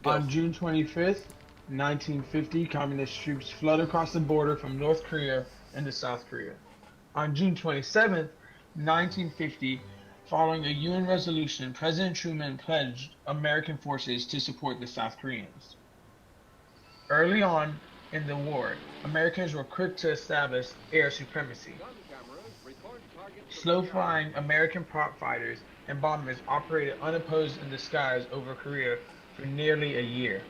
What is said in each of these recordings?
Go. On June 25th, 1950, communist troops fled across the border from North Korea into South Korea. On June 27th, 1950, following a UN resolution, President Truman pledged American forces to support the South Koreans. Early on in the war, Americans were quick to establish air supremacy. Slow-flying American prop fighters and bombers operated unopposed in the skies over Korea for nearly a year.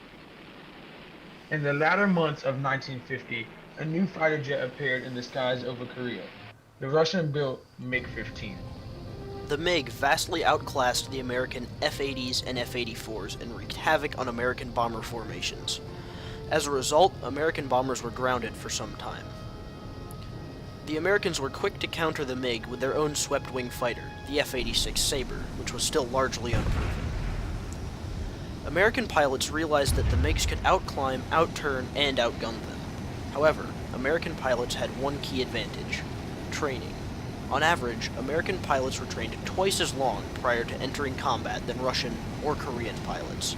In the latter months of 1950, a new fighter jet appeared in the skies over Korea, the Russian-built MiG-15. The MiG vastly outclassed the American F-80s and F-84s and wreaked havoc on American bomber formations. As a result, American bombers were grounded for some time. The Americans were quick to counter the MiG with their own swept-wing fighter, the F-86 Sabre, which was still largely unproven. American pilots realized that the MiGs could outclimb, outturn, and outgun them. However, American pilots had one key advantage: training. On average, American pilots were trained twice as long prior to entering combat than Russian or Korean pilots.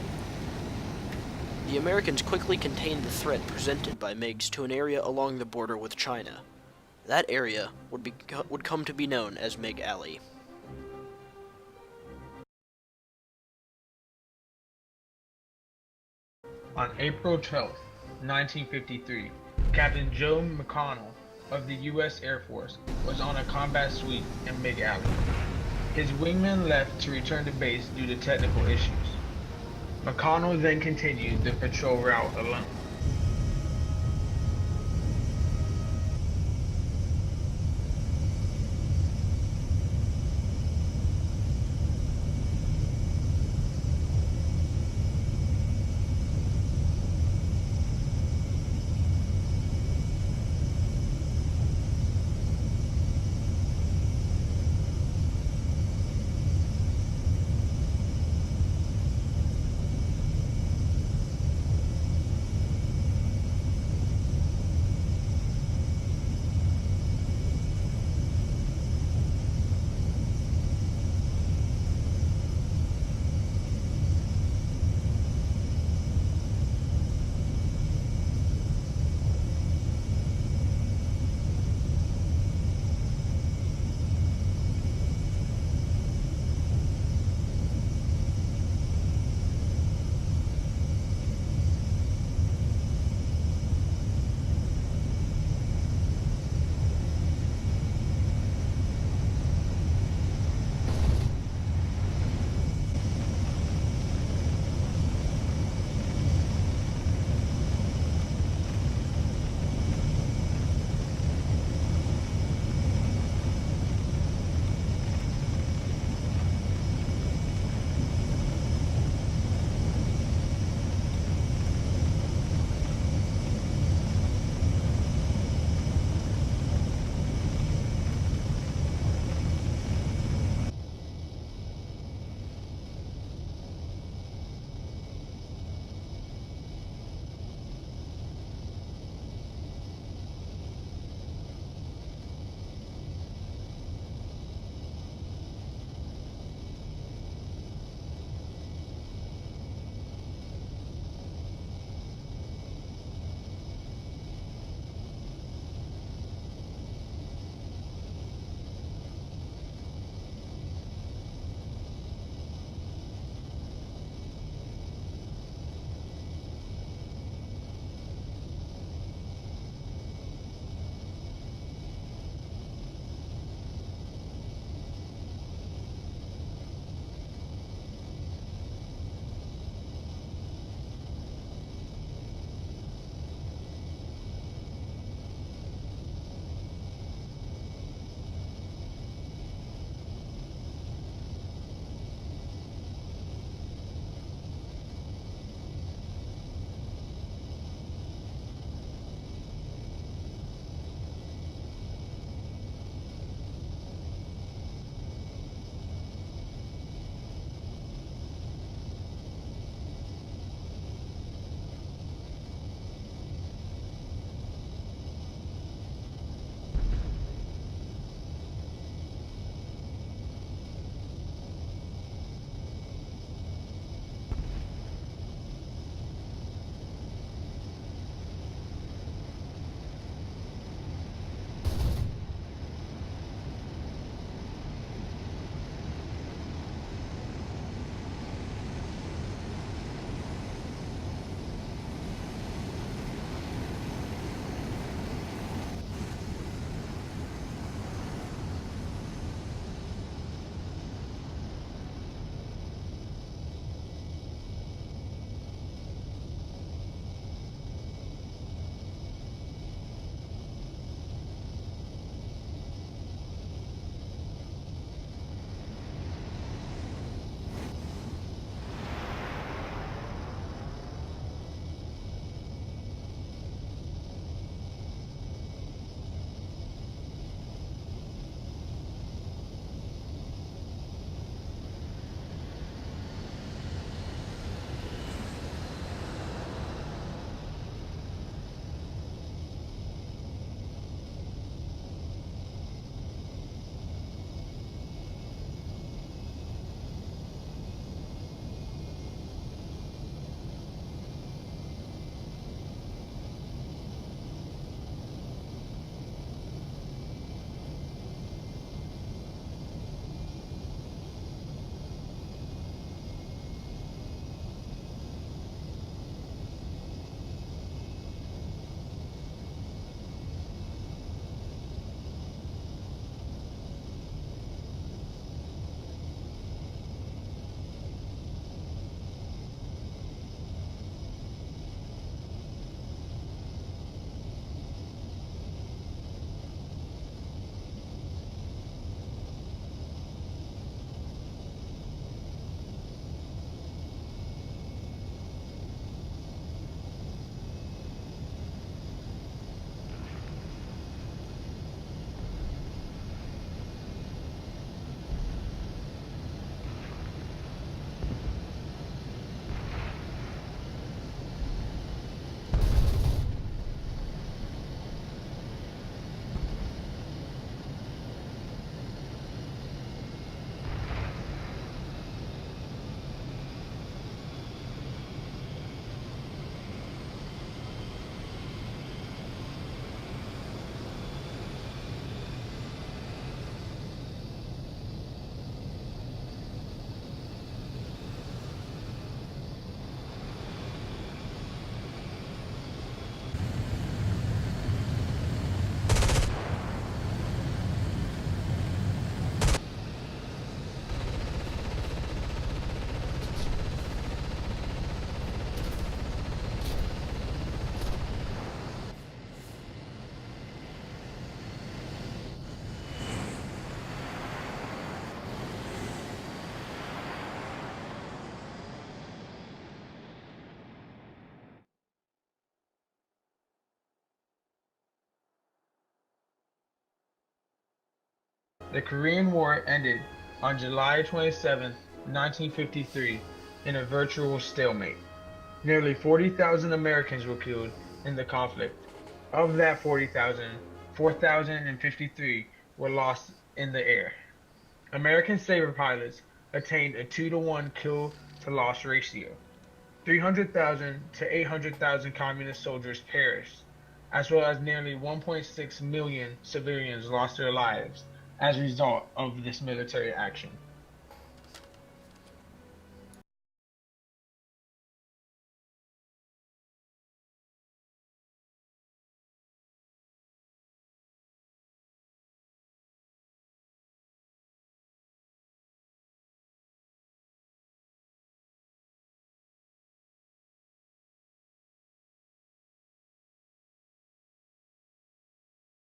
The Americans quickly contained the threat presented by MiGs to an area along the border with China. That area would come to be known as MiG Alley. On April 12, 1953, Captain Joe McConnell of the U.S. Air Force was on a combat sweep in MiG Alley. His wingmen left to return to base due to technical issues. McConnell then continued the patrol route alone. The Korean War ended on July 27, 1953, in a virtual stalemate. Nearly 40,000 Americans were killed in the conflict. Of that 40,000, 4,053 were lost in the air. American saber pilots attained a 2-to-1 kill-to-loss ratio. 300,000 to 800,000 communist soldiers perished, as well as nearly 1.6 million civilians lost their lives as a result of this military action.